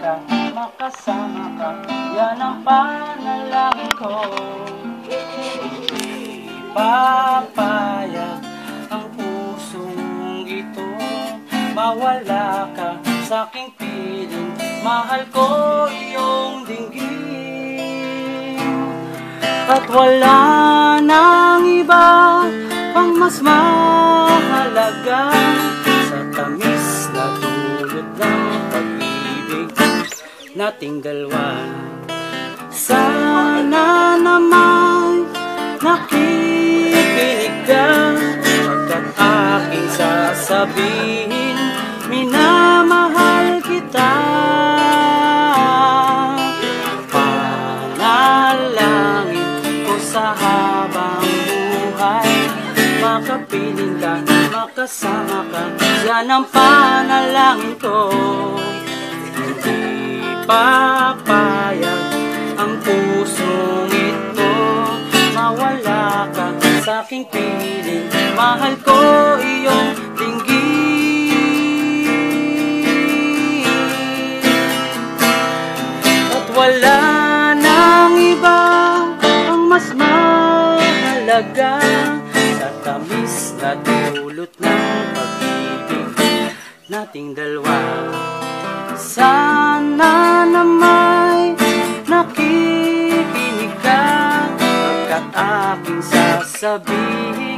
ka, makasama ka, yan ang panalangin ko. Papayag ang pusong ito, mawala ka sa aking piling, mahal ko iyong dinggin. At wala nang iba pang mas mahalaga sa tamis na dulot ng pag-ibig nating dalawa. Sana naman nakikinig ka pagkat aking sasabihin, minamahal kita. Panalangin ko sa habang buhay, makapiling ka, makasama ka, yan ang panalangin ko. Hindi papayag ang pusong ito, mawala ka sa aking piling, mahal ko iyong dinggin. At wala nang iba ang mas mahalaga sa tamis na dulot ng pag-ibig nating dalawa. Sana naman nakikinig ka pagkat aking sasabihin,